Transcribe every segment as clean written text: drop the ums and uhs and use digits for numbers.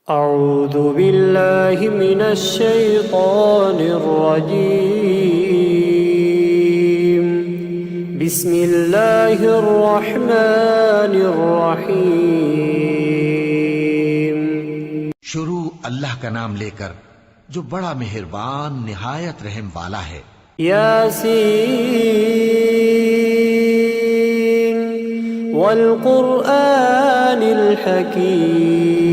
أعوذ بالله من الشيطان الرجيم. بسم الله الرحمن الرحيم. شروع اللہ کا نام لے کر جو بڑا مہربان نہایت رحم والا ہے. یاسین والقرآن الحکیم.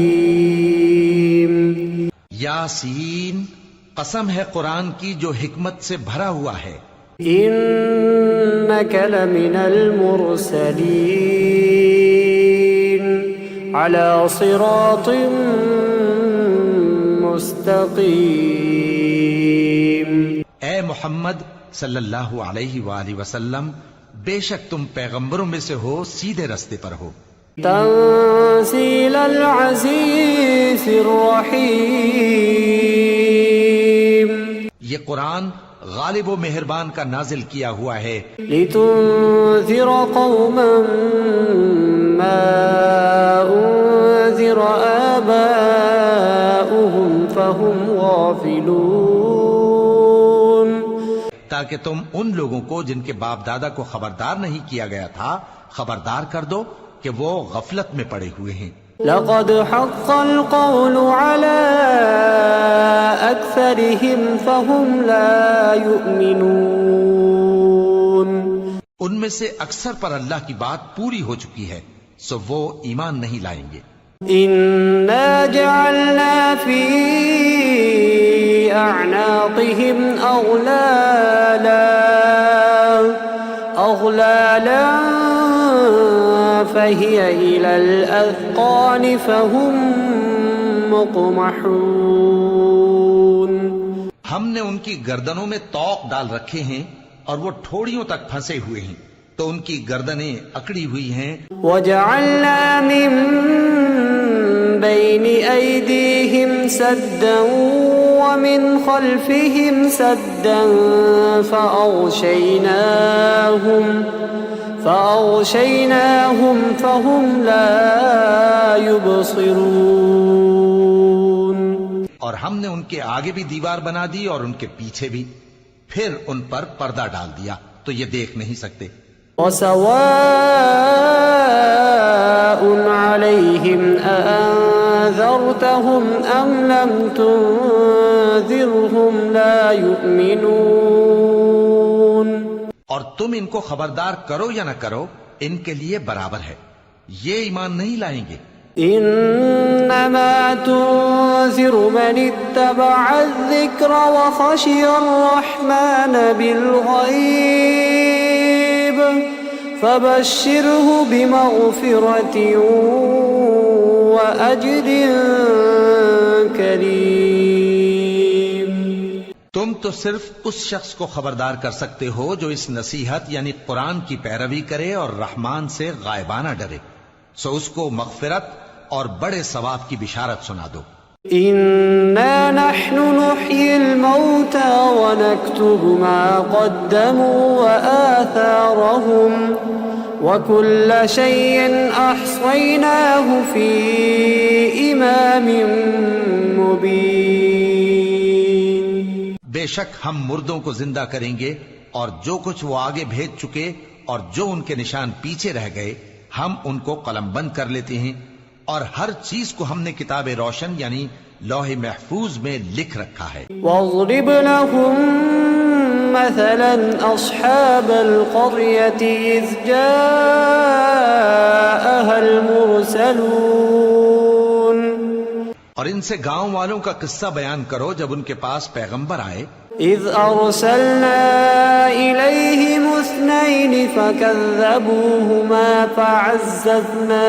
یاسین، قسم ہے قرآن کی جو حکمت سے بھرا ہوا ہے. إنك لمن المرسلين على صراط مستقيم. اے محمد صلی اللہ علیہ وآلہ وسلم، بے شک تم پیغمبروں میں سے ہو، سیدھے رستے پر ہو. تنزيل العزيز الرحيم. یہ قرآن غالب و مہربان کا نازل کیا ہوا ہے. لتنذر قوما ما أنذر آباؤهم فهم غافلون. تاکہ تم ان لوگوں کو جن کے باپ دادا کو خبردار نہیں کیا گیا تھا خبردار کر دو کہ وہ غفلت میں پڑے ہوئے ہیں. لقد حق القول على أكثرهم فهم لا يؤمنون. ان میں سے اکثر پر اللہ کی بات پوری ہو چکی ہے، سو وہ ایمان نہیں لائیں گے. إنا جعلنا في أعناقهم أغلالا فهي إلى الأذقان فهم مقمحون. ہم نے ان کی گردنوں میں طوق ڈال رکھے ہیں اور وہ ٹھوڑیوں تک پھنسے ہوئے ہیں، تو ان کی گردنیں اکڑی ہوئی ہیں. وجعلنا من بين أيديهم سدا ومن خلفهم سدا فأغشيناهم فهم لا يبصرون. اور ہم نے ان کے آگے بھی دیوار بنا دی اور ان کے پیچھے بھی، پھر ان پر پردہ ڈال دیا تو یہ دیکھ نہیں سکتے. وسواء عليهم أأنذرتهم أم لم تنذرهم لا يؤمنون. اور تم ان کو خبردار کرو یا نہ کرو، ان کے لیے برابر ہے، یہ ایمان نہیں لائیں گے. إنما تنذر من اتبع الذكر وخشي الرحمن بالغيب فبشره بمغفرة وأجر كريم. تم تو صرف اس شخص کو خبردار کر سکتے ہو جو اس نصیحت یعنی قرآن کی پیروی کرے اور رحمان سے غائبانہ ڈرے، سو اس کو مغفرت اور بڑے ثواب کی بشارت سنا دو. إنا نحن نحيي الموتى ونكتب ما قدموا وآثارهم وكل شيء أحصيناه في إمام مبين. بے شک ہم مردوں کو زندہ کریں گے اور جو کچھ وہ آگے بھیج چکے اور جو ان کے نشان پیچھے رہ گئے ہم ان کو قلم بند کر لیتے ہیں، اور ہر چیز کو ہم نے کتاب روشن یعنی لوح محفوظ میں لکھ رکھا ہے. واضرب لهم مثلا أصحاب القرية إذ جاءها المرسلون. اور ان سے گاؤں والوں کا قصہ بیان کرو جب ان کے پاس پیغمبر آئے. إذ أرسلنا إليهم اثنين فكذبوهما فعززنا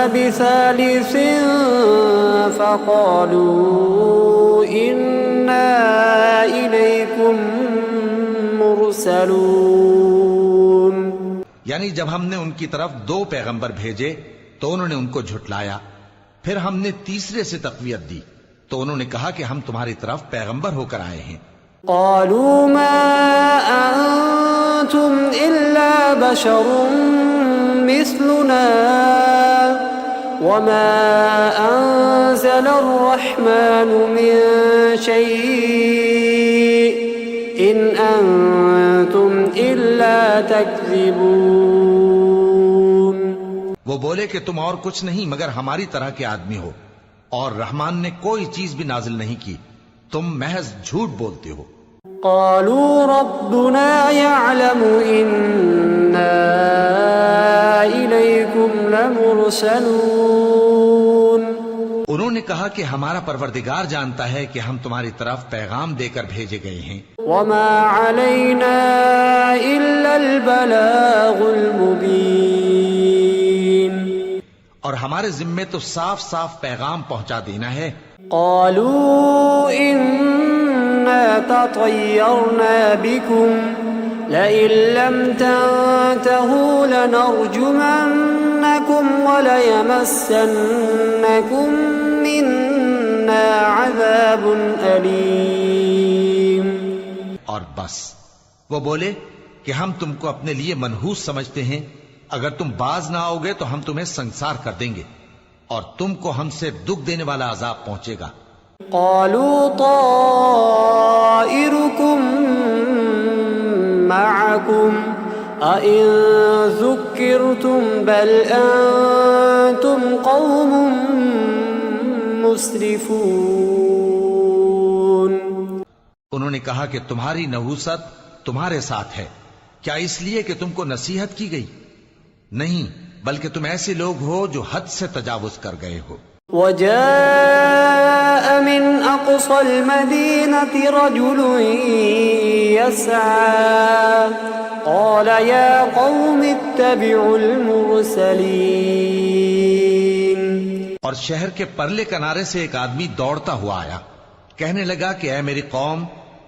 بثالث فقالوا إنا إليكم مرسلون. یعنی جب ہم نے ان کی طرف دو پیغمبر بھیجے تو انہوں نے ان کو جھٹلایا، پھر ہم نے تیسرے سے تقویت دی تو انہوں نے کہا کہ ہم تمہاری طرف پیغمبر ہو کر آئے ہیں. قالوا ما أنتم إلا بشر مثلنا وما أنزل الرحمن من شيء إن أنتم إلا تكذبون. وہ بولے کہ تم اور کچھ نہیں مگر ہماری طرح کے آدمی ہو، اور رحمان نے کوئی چیز بھی نازل نہیں کی، تم محض جھوٹ بولتے ہو. قالوا ربنا يعلم إنا إليكم لمرسلون. انہوں نے کہا کہ ہمارا پروردگار جانتا ہے کہ ہم تمہاری طرف پیغام دے کر بھیجے گئے ہیں. وما علينا إلا البلاغ المبين. اور ہمارے ذمے تو صاف صاف پیغام پہنچا دینا ہے. قالوا إنا تطيرنا بكم لئن لم تنتهوا لنرجمنكم وليمسنكم منا عذاب أليم. اور بس وہ بولے کہ ہم تم کو اپنے لیے منحوس سمجھتے ہیں، اگر تم باز نہ آؤ گے تو ہم تمہیں سنسار کر دیں گے اور تم کو ہم سے دکھ دینے والا عذاب پہنچے گا. قالوا طائركم معكم أئن ذكرتم بل أنتم قوم مسرفون. انہوں نے کہا کہ تمہاری نحوست تمہارے ساتھ ہے، کیا اس لیے کہ تم کو نصیحت کی گئی؟ نہیں، بلکہ تم ایسے لوگ ہو جو حد سے تجاوز کر گئے ہو. وجاء من أقصى المدينة رجل يسعى قال يا قوم اتبعوا المرسلين. اور شہر کے پرلے کنارے سے ایک آدمی دوڑتا ہوا آیا، کہنے لگا کہ اے میری قوم،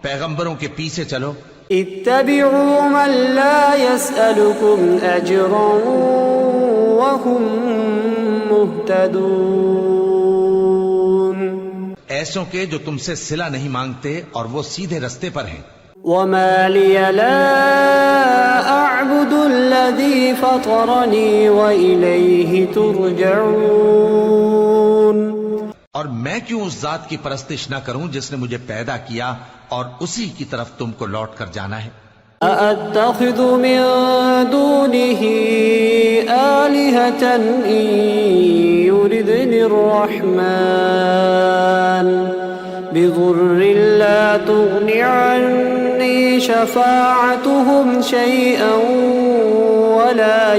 پیغمبروں کے پیچھے چلو. اتبعوا من لا يسألكم أجرا وهم مهتدون. ایسوں کے جو تم سے صلہ نہیں مانگتے اور وہ سیدھے رستے پر ہیں. وما لي لا أعبد الذي فطرني وإليه ترجعون. اور میں کیوں اس ذات کی پرستش نہ کروں جس نے مجھے پیدا کیا اور اسی کی طرف تم کو لوٹ کر جانا ہے. أأتخذ من دونه آلهة إن يردني الرحمن بضر لا تغن عني شفاعتهم شيئا ولا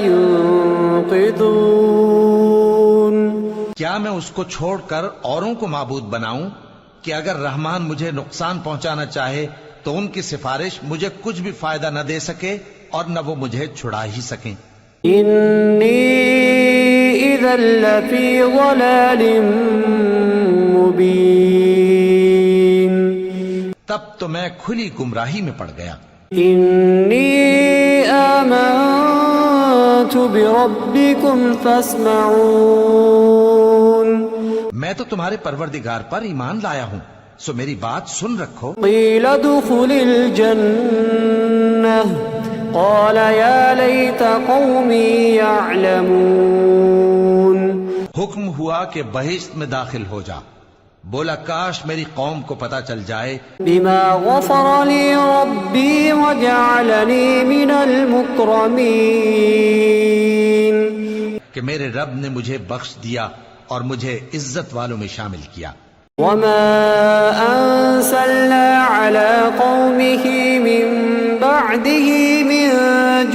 ينقذون. کیا میں اس کو چھوڑ کر اوروں کو معبود بناؤں کہ اگر رحمان مجھے نقصان پہنچانا چاہے تو ان کی سفارش مجھے کچھ بھی فائدہ نہ دے سکے اور نہ وہ مجھے چھڑا ہی سکیں. إني إذا لفي ضلال مبين. تب تو میں کھلی گمراہی میں پڑ گیا. إني آمنت بربكم فاسمعون. میں تو تمہارے پروردگار پر ایمان لایا ہوں، سو میری بات سن رکھو. قيل ادخل الجنة قال يا ليت قومي يعلمون. حکم ہوا کہ بہشت میں داخل ہو جا. بولا کاش میری قوم کو پتا چل جائے بما غفر لي ربي وجعلني من المكرمين. کہ میرے رب نے مجھے بخش دیا اور مجھے عزت والوں میں شامل کیا. وما أنزلنا على قومه من بعده من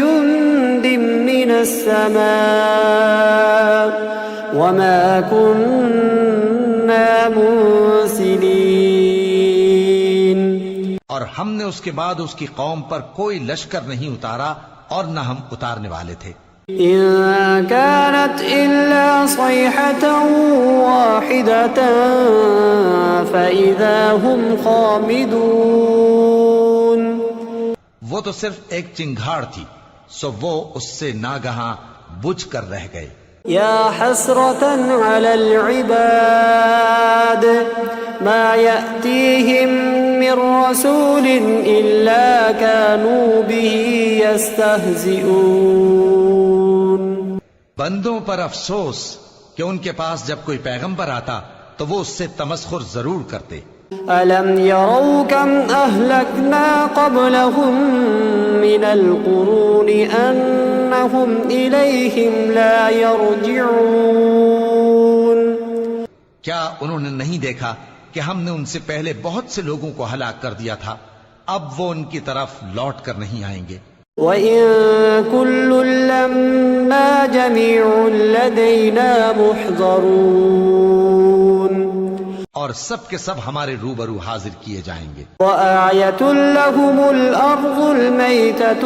جند من السماء وما كنا منزلين. اور ہم نے اس کے بعد اس کی قوم پر کوئی لشکر نہیں اتارا اور نہ ہم اتارنے والے تھے. إن كانت إلا صيحة واحدة فإذا هم خامدون. وہ تو صرف ایک چنگھاڑ تھی، سو وہ اس سے ناگہاں بجھ کر رہ گئے. يا حسرة على العباد ما يأتيهم من رسول إلا كانوا به يستهزئون. بندوں پر افسوس کہ ان کے پاس جب کوئی پیغمبر آتا تو وہ اس سے تمسخر ضرور کرتے. أَلَمْ يَرَوْا كَمْ أَهْلَكْنَا قَبْلَهُمْ مِنَ الْقُرُونِ أَنَّهُمْ إِلَيْهِمْ لَا يَرْجِعُونَ. کیا انہوں نے نہیں دیکھا کہ ہم نے ان سے پہلے بہت سے لوگوں کو ہلاک کر دیا تھا، اب وہ ان کی طرف لوٹ کر نہیں آئیں گے. وَإِن كُلٌّ لَّمَّا جَمِيعٌ لَّدَيْنَا مُحْضَرُونَ. اور سب کے سب ہمارے روبرو حاضر کیے جائیں گے. وَآيَةٌ لَّهُمُ الْأَرْضُ الْمَيْتَةُ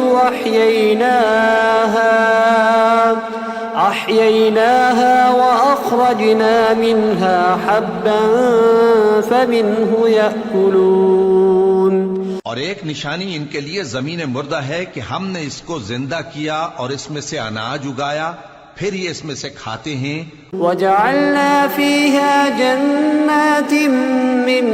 أَحْيَيْنَاهَا وَأَخْرَجْنَا مِنْهَا حَبًّا فَمِنْهُ يَأْكُلُونَ. اور ایک نشانی ان کے لیے زمین مردہ ہے کہ ہم نے اس کو زندہ کیا اور اس میں سے اناج اگایا، پھر یہ اس میں سے کھاتے ہیں. وَجَعَلْنَا فِيهَا جَنَّاتٍ مِّن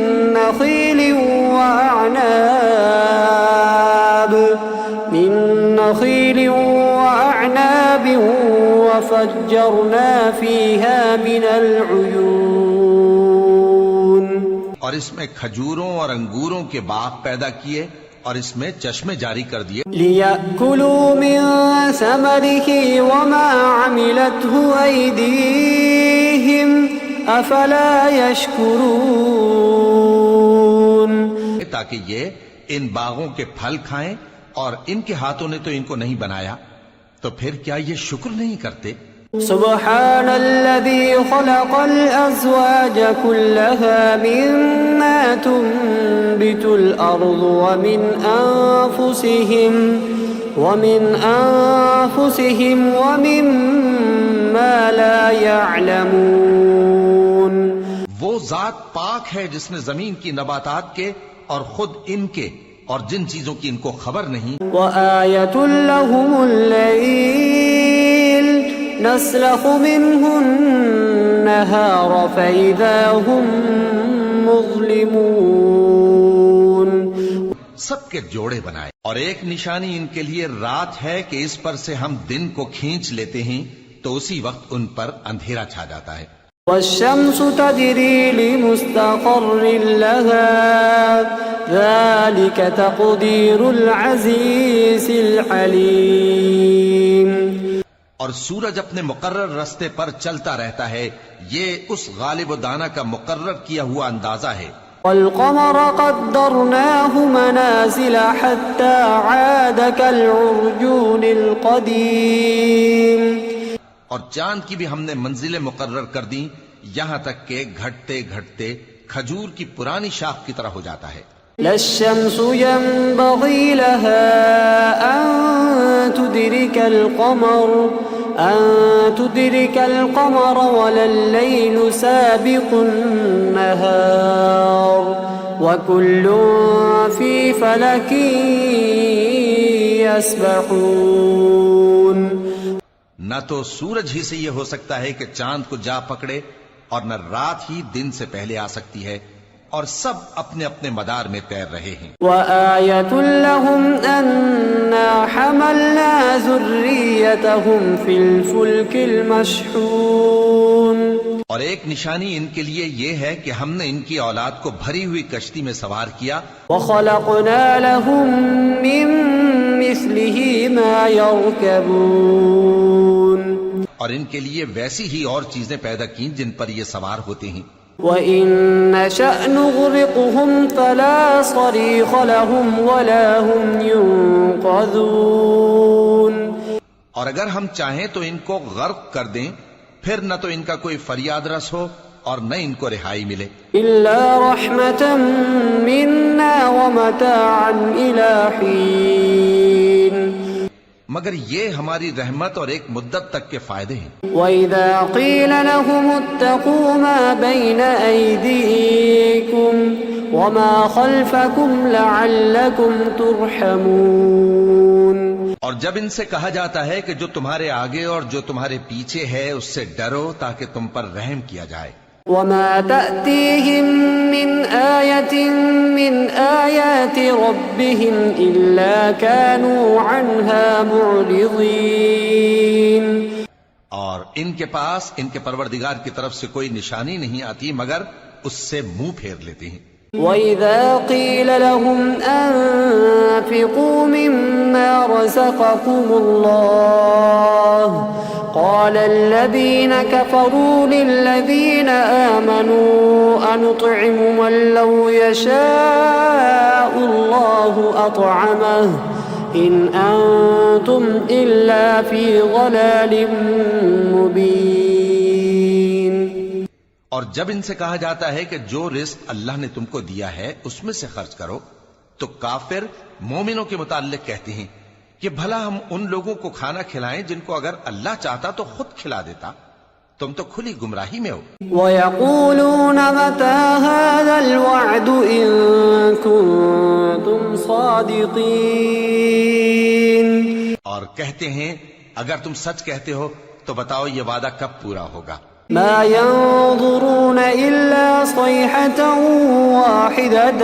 نَّخِيلٍ وَأَعْنَابٍ وَفَجَّرْنَا فِيهَا مِنَ الْعُيُونِ. اور اس میں کھجوروں اور انگوروں کے باغ پیدا کیے اور اس میں چشمے جاری کر دیے. لِيَأْكُلُوا مِن ثَمَرِهِ وَمَا عَمِلَتْهُ أَيْدِيهِمْ أَفَلَا يَشْكُرُونَ. تاکہ یہ ان باغوں کے پھل کھائیں، اور ان کے ہاتھوں نے تو ان کو نہیں بنایا، تو پھر کیا یہ شکر نہیں کرتے؟ سبحان الذي خلق الأزواج كلها مما تنبت الأرض ومن أنفسهم ومما لا يعلمون. وہ ذات پاک ہے جس نے زمین کی نباتات کے اور خود ان کے اور جن چیزوں کی ان کو خبر نہیں. وآية لهم الليل نسلخ منه النهار فإذا هم مظلمون. سب کے جوڑے بنائے، اور ایک نشانی ان کے لیے رات ہے کہ اس پر سے ہم دن کو کھینچ لیتے ہیں تو اسی وقت ان پر اندھیرا چھا جاتا ہے. والشمس تجري لمستقر لها ذلك تقدير العزيز العليم. اور سورج اپنے مقرر راستے پر چلتا رہتا ہے، یہ اس غالب و دانا کا مقرر کیا ہوا اندازہ ہے. والقمر قدرناه منازل حتى عاد كالعرجون القديم. اور چاند کی بھی ہم نے منزلیں مقرر کر دیں، یہاں تک کہ گھٹتے گھٹتے کھجور کی پرانی شاخ کی طرح ہو جاتا ہے. لا الشمس ينبغي لها أن تدرك القمر ولا الليل سابق النهار وكل في فلك يسبحون. نہ تو سورج ہی سے یہ ہو سکتا ہے کہ چاند کو جا پکڑے، اور نہ رات ہی دن سے پہلے آ سکتی ہے، اور سب اپنے اپنے مدار میں تیر رہے ہیں. وآية لهم أنا حملنا ذريتهم في الفلك المشحون. اور ایک نشانی ان کے لیے یہ ہے کہ ہم نے ان کی اولاد کو بھری ہوئی کشتی میں سوار کیا. وخلقنا لهم من مثله ما يركبون. اور ان کے لیے ویسی ہی اور چیزیں پیدا کی جن پر یہ سوار ہوتے ہیں. وَإِن نَّشَأْ نُغْرِقْهُمْ فَلَا صَرِيخَ لَهُمْ وَلَا هُمْ يُنقَذُونَ. اور اگر ہم چاہیں تو ان کو غرق کر دیں، پھر نہ تو ان کا کوئی فریاد رس ہو اور نہ ان کو رہائی ملے. إِلَّا رَحْمَةً مِنَّا وَمَتَاعًا إِلَى حِينٍ. مگر یہ ہماری رحمت اور ایک مدت تک کے فائدے ہیں. وَإِذَا قِيلَ لَهُمُ اتَّقُوا مَا بَيْنَ أَيْدِيكُمْ وَمَا خَلْفَكُمْ لَعَلَّكُمْ تُرْحَمُونَ. اور جب ان سے کہا جاتا ہے کہ جو تمہارے آگے اور جو تمہارے پیچھے ہے اس سے ڈرو تاکہ تم پر رحم کیا جائے. وَمَا تَأْتِيهِم مِّنْ آيَةٍ مِّنْ آيَاتِ رَبِّهِمْ إِلَّا كَانُوا عَنْهَا مُعْرِضِينَ. اور ان کے پاس ان کے پروردگار کی طرف سے کوئی نشانی نہیں آتی مگر اس سے منہ پھیر لیتے ہیں۔ وَإِذَا قِيلَ لَهُمْ أَنفِقُوا مِمَّا رَزَقَكُمُ اللَّهُ قَالَ الَّذِينَ كَفَرُوا لِلَّذِينَ آمَنُوا أَنُطْعِمُ مَن لَّوْ يَشَاءُ اللَّهُ أَطْعَمَهُ إِنْ أَنتُمْ إِلَّا فِي ضَلَالٍ مُّبِينٍ۔ اور جب ان سے کہا جاتا ہے کہ جو رزق اللہ نے تم کو دیا ہے اس میں سے خرچ کرو، تو کافر مومنوں کے متعلق کہتے ہیں کہ بھلا ہم ان لوگوں کو کھانا کھلائیں جن کو اگر اللہ چاہتا تو خود کھلا دیتا، تم تو کھلی گمراہی میں ہو۔ وَيَقُولُونَ مَتَى هَذَا الْوَعْدُ إِن كُنتُمْ صَادِقِينَ۔ اور کہتے ہیں اگر تم سچ کہتے ہو تو بتاؤ یہ وعدہ کب پورا ہوگا۔ ما ينظرون إلا صيحة واحدة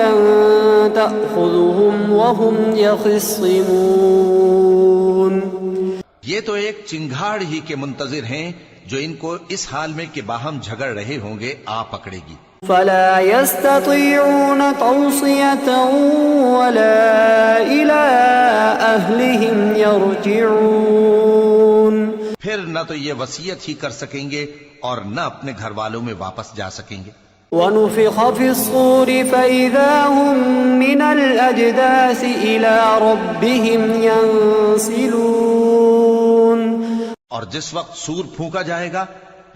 تأخذهم وهم يخصمون۔ یہ تو ایک چنگھاڑ ہی کے منتظر ہیں جو ان کو اس حال میں کہ باہم جھگڑ رہے ہوں گے آ پکڑے گی۔ فلا يستطيعون توصية ولا إلى أهلهم يرجعون۔ پھر نہ تو یہ وصیت ہی کر سکیں گے اور نہ اپنے گھر والوں میں واپس جا سکیں گے۔ وَنُفِخَ فِي الصُّورِ فَإِذَا هُم مِّنَ الْأَجْدَاثِ إِلَى رَبِّهِمْ يَنسِلُونَ۔ اور جس وقت سور پھونکا جائے گا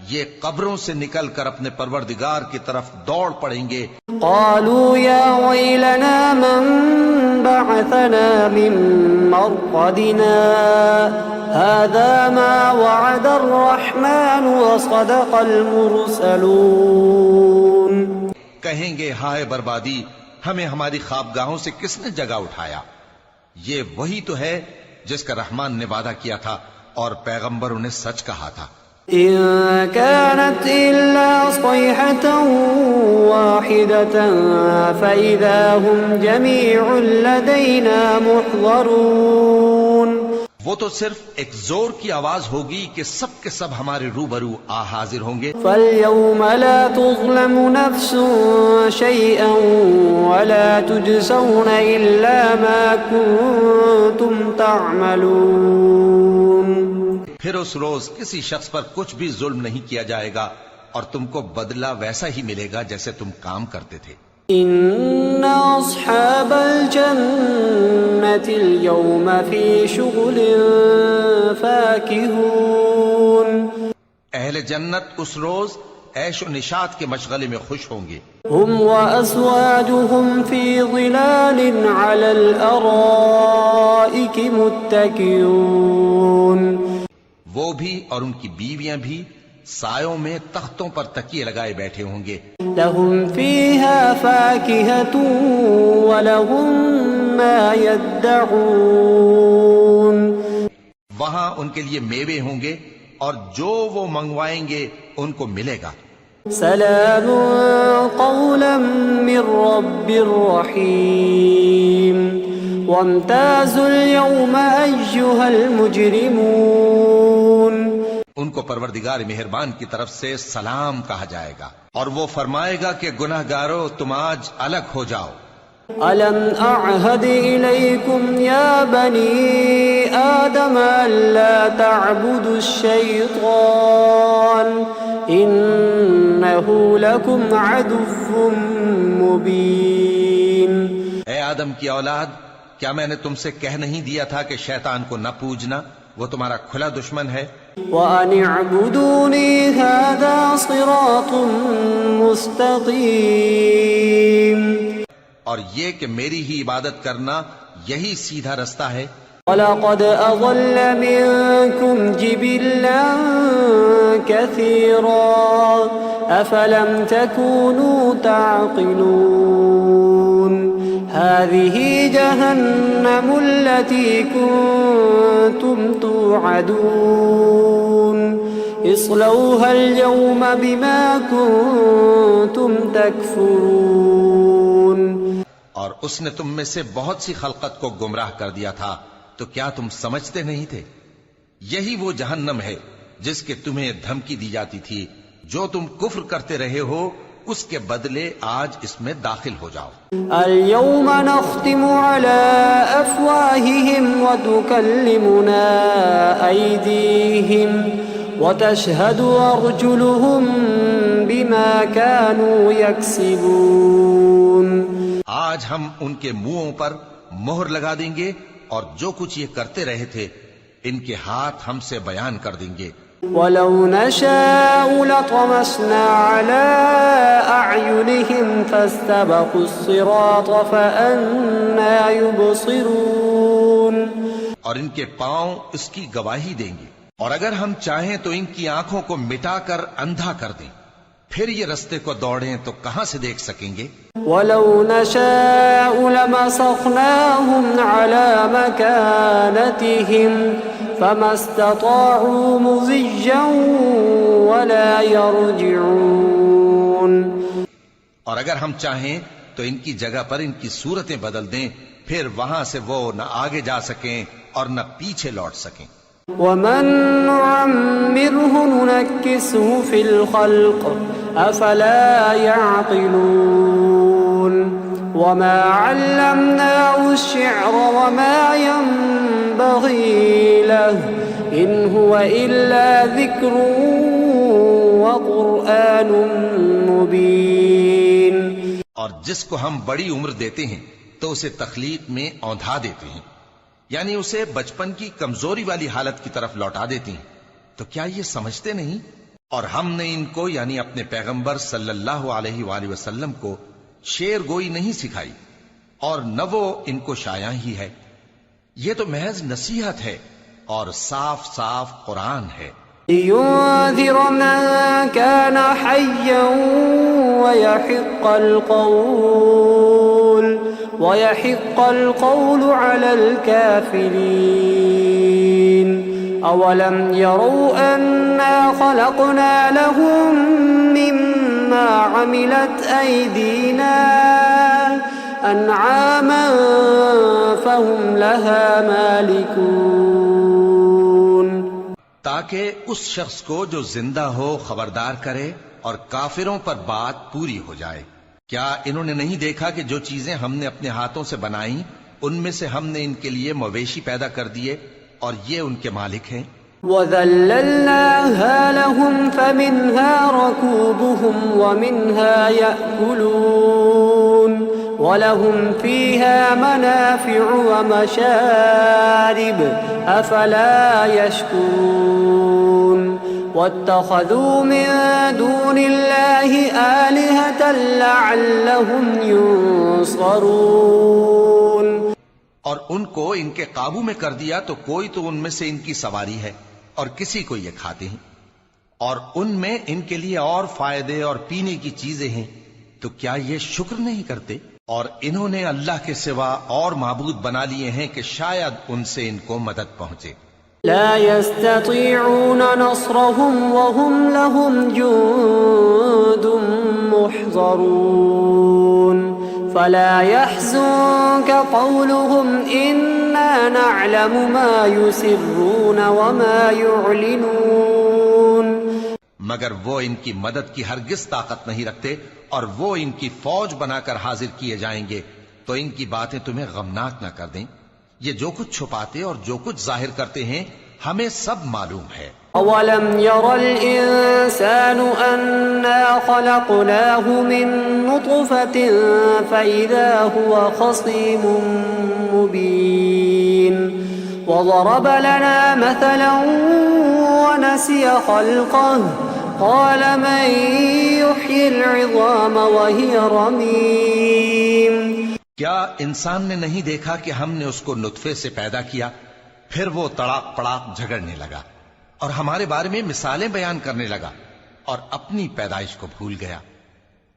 یہ قبروں سے نکل کر اپنے پروردگار کی طرف دوڑ پڑیں گے۔ قالوا يا ويلنا من بعثنا من مرقدنا هذا ما وعد الرحمن وصدق المرسلون۔ کہیں گے ہائے بربادی، ہمیں ہماری خوابگاہوں سے کس نے جگہ اٹھایا؟ یہ وہی تو ہے جس کا رحمان نے وعدہ کیا تھا اور پیغمبروں نے سچ کہا تھا۔ إن كانت إلا صيحة واحدة فإذا هم جميع لدينا محضرون۔ وہ تو صرف ایک زور کی آواز ہوگی کہ سب کے سب ہمارے روبرو آ حاضر ہوں گے۔ فاليوم لا تظلم نفس شيئا ولا تجزون إلا ما كنتم تعملون۔ پھر اس روز کسی شخص پر کچھ بھی ظلم نہیں کیا جائے گا اور تم کو بدلہ ویسا ہی ملے گا جیسے تم کام کرتے تھے۔ إن أصحاب الجنة اليوم في شغل فاكهون۔ اہل جنت اس روز عیش و نشاط کے مشغلے میں خوش ہوں گے۔ هم وأزواجهم في ظلال على الأرائك متكئون۔ وہ بھی اور ان کی بیویاں بھی سایوں میں تختوں پر تکیے لگائے بیٹھے ہوں گے۔ لهم فيها فاكهة ولهم ما يدعون۔ وہاں ان کے لیے میوے ہوں گے اور جو وہ منگوائیں گے ان کو ملے گا۔ سلام قولا من رب رحيم وامتازوا اليوم أيها المجرمون۔ ان کو پروردگار مہربان کی طرف سے سلام کہا جائے گا اور وہ فرمائے گا کہ گناہ گارو تم آج الگ ہو جاؤ۔ ألم أعهد إليكم يا بني آدم ألا تعبدوا الشيطان إنه لكم عدو مبين۔ اے آدم کی اولاد، کیا میں نے تم سے کہہ نہیں دیا تھا کہ شیطان کو نہ پوجنا، وہ تمہارا کھلا دشمن ہے۔ وَأَنِ اعْبُدُونِي هَذَا صِرَاطٌ مُسْتَقِيمٌ۔ اور یہ کہ میری ہی عبادت کرنا یہی سیدھا رستہ ہے۔ وَلَقَدْ أَضَلَّ مِنكُمْ جِبِلًّا كَثِيرًا أَفَلَمْ تَكُونُوا تَعْقِلُونَ۔ هَذِهِ جَهَنَّمُ الَّتِي كُنتُمْ تُوعَدُونَ اصْلَوْهَا الْيَوْمَ بِمَا كُنتُمْ تَكْفُرُونَ۔ اور اس نے تم میں سے بہت سی خلقت کو گمراہ کر دیا تھا، تو کیا تم سمجھتے نہیں تھے؟ یہی وہ جہنم ہے جس کے تمہیں دھمکی دی جاتی تھی، جو تم کفر کرتے رہے ہو اس کے بدلے آج اس میں داخل ہو جاؤ۔ اليوم نختم على أفواههم وتكلمنا أيديهم وتشهد أرجلهم بما كانوا يكسبون۔ آج ہم ان کے منہوں پر مہر لگا دیں گے اور جو کچھ یہ کرتے رہے تھے ان کے ہاتھ ہم سے بیان کر دیں گے۔ وَلَوْ نَشَاءُ لَطَمَسْنَا عَلَىٰ أَعْيُنِهِمْ فَاسْتَبَقُوا الصِّرَاطَ فَأَنَّىٰ يُبْصِرُونَ۔ اور ان کے پاؤں اس کی گواہی دیں گے، اور اگر ہم چاہیں تو ان کی آنکھوں کو مٹا کر اندھا کر دیں، پھر یہ رستے کو دوڑیں تو کہاں سے دیکھ سکیں گے؟ وَلَوْ نَشَاءُ لَمَسَخْنَاهُمْ عَلَىٰ مَكَانَتِهِمْ فَمَا اسْتَطَاعُوا مُضِيًّا وَلَا يَرْجِعُونَ۔ اور اگر ہم چاہیں تو ان کی جگہ پر ان کی صورتیں بدل دیں، پھر وہاں سے وہ نہ آگے جا سکیں اور نہ پیچھے لوٹ سکیں۔ وَمَن نُعَمِّرْهُ نُنَكِّسْهُ فِي الْخَلْقِ أَفَلَا يَعْقِلُونَ وَمَا عَلَّمْنَاهُ الشِّعْرَ وَمَا يَنبَغِي لَهُ إِنْ هُوَ إِلَّا ذِكْرٌ وَقُرْآنٌ مُبِينٌ۔ اور جس کو ہم بڑی عمر دیتے ہیں تو اسے تخلیق میں اوندھا دیتے ہیں، یعنی اسے بچپن کی کمزوری والی حالت کی طرف لوٹا دیتی ہیں، تو کیا یہ سمجھتے نہیں؟ اور ہم نے ان کو یعنی اپنے پیغمبر صلی اللہ علیہ وآلہ وسلم کو شعر گوئی نہیں سکھائی، اور نہ وہ ان کو شایع ہی ہے، یہ تو محض نصیحت ہے اور صاف صاف قرآن ہے۔ لِيُنذِرَ مَن كَانَ حَيًّا وَيَحِقَّ الْقَوْلُ عَلَى الْكَافِرِينَ أَوَلَمْ يَرَوْا أَنَّا خَلَقْنَا لَهُم مِّمَّا عَمِلَتْ أَيْدِينَا أَنْعَامًا فَهُمْ لَهَا مَالِكُونَ۔ تاکہ اس شخص کو جو زندہ ہو خبردار کرے اور کافروں پر بات پوری ہو جائے۔ کیا انہوں نے نہیں دیکھا کہ جو چیزیں ہم نے اپنے ہاتھوں سے بنائیں ان میں سے ہم نے ان کے لیے مویشی پیدا کر دیے اور یہ ان کے مالک ہیں؟ وَذَلَّلْنَاهَا لَهُمْ فَمِنْهَا رَكُوبُهُمْ وَمِنْهَا يَأْكُلُونَ وَلَهُمْ فِيهَا مَنَافِعُ وَمَشَارِبُ أَفَلَا يَشْكُرُونَ وَاتَّخَذُوا مِن دُونِ اللَّهِ آلِهَةً لَعَلَّهُمْ يُنصَرُونَ۔ اور ان کو ان کے قابو میں کر دیا تو کوئی تو ان میں سے ان کی سواری ہے اور کسی کو یہ کھاتے ہیں، اور ان میں ان کے لیے اور فائدے اور پینے کی چیزیں ہیں، تو کیا یہ شکر نہیں کرتے؟ اور انہوں نے اللہ کے سوا اور معبود بنا لیے ہیں کہ شاید ان سے ان کو مدد پہنچے۔ لا يستطيعون نصرهم وهم لهم جند محضرون فلا يحزنك قولهم إنا نعلم ما يسرون وما يعلنون۔ مگر وہ ان کی مدد کی ہرگز طاقت نہیں رکھتے، اور وہ ان کی فوج بنا کر حاضر کیے جائیں گے تو ان کی باتیں تمہیں غمناک نہ کر دیں۔ یہ جو کچھ چھپاتے اور جو کچھ ظاہر کرتے ہیں ہمیں سب معلوم ہے۔ أَوَلَمْ يَرَ الْإِنسَانُ أَنَّا خَلَقْنَاهُ مِن نُّطْفَةٍ فَإِذَا هُوَ خَصِيمٌ مُّبِينٌ وَضَرَبَ لَنَا مَثَلًا وَنَسِيَ خَلْقَهُ قَالَ مَن يُحْيِي الْعِظَامَ وَهِيَ رَمِيمٌ۔ کیا انسان نے نہیں دیکھا کہ ہم نے اس کو نطفے سے پیدا کیا، پھر وہ تڑاک پڑاک جھگڑنے لگا اور ہمارے بارے میں مثالیں بیان کرنے لگا اور اپنی پیدائش کو بھول گیا،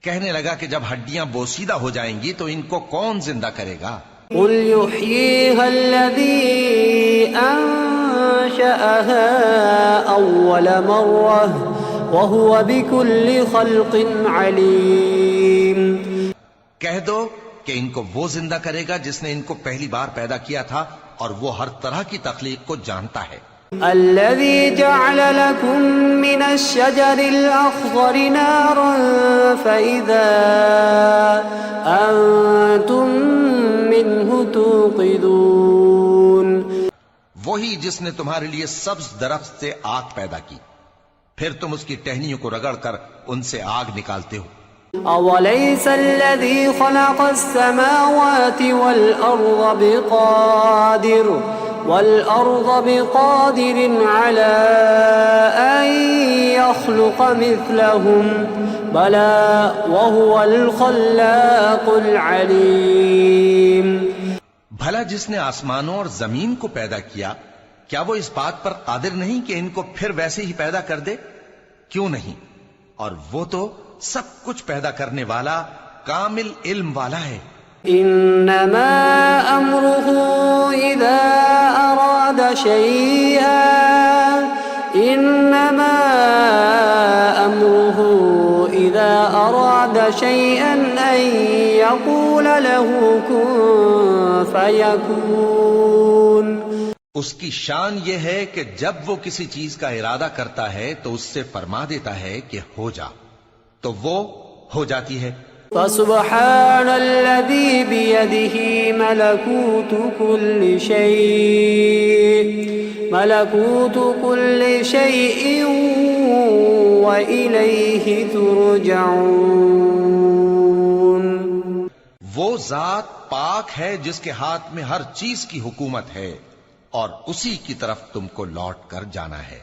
کہنے لگا کہ جب ہڈیاں بوسیدہ ہو جائیں گی تو ان کو کون زندہ کرے گا؟ قُلْ يُحْيِيهَا الَّذِي أَنشَأَهَا أَوَّلَ مَرَّةٍ وَهُوَ بِكُلِّ خَلْقٍ عَلِيمٌ۔ کہہ دو کہ ان کو وہ زندہ کرے گا جس نے ان کو پہلی بار پیدا کیا تھا، اور وہ ہر طرح کی تخلیق کو جانتا ہے۔ الذي جعل لكم من الشجر الأخضر نارا فإذا أنتم منه توقدون. وہی جس نے تمہارے لیے سبز درخت سے آگ پیدا کی، پھر تم اس کی ٹہنیوں کو رگڑ کر ان سے آگ نکالتے ہو. أوليس الذي خلق السماوات والأرض بقادر على أن يخلق مثلهم بلى وهو الخلاق العليم. بھلا جس نے آسمانوں اور زمین کو پیدا کیا، کیا وہ اس بات پر قادر نہیں کہ ان کو پھر ویسے ہی پیدا کر دے؟ کیوں نہیں؟ اور وہ تو سب کچھ پیدا کرنے والا، کامل علم والا ہے. انما امره اذا اراد شيئا ان يقول له كن فيكون. اس کی شان یہ ہے کہ جب وہ کسی چیز کا ارادہ کرتا ہے تو اس سے فرما دیتا ہے کہ ہو جا، تو وہ ہو جاتی ہے. فسبحان الذي بيده ملكوت كل شيء وإليه ترجعون. وہ ذات پاک ہے جس کے ہاتھ میں ہر چیز کی حکومت ہے، اور اسی کی طرف تم کو لوٹ کر جانا ہے.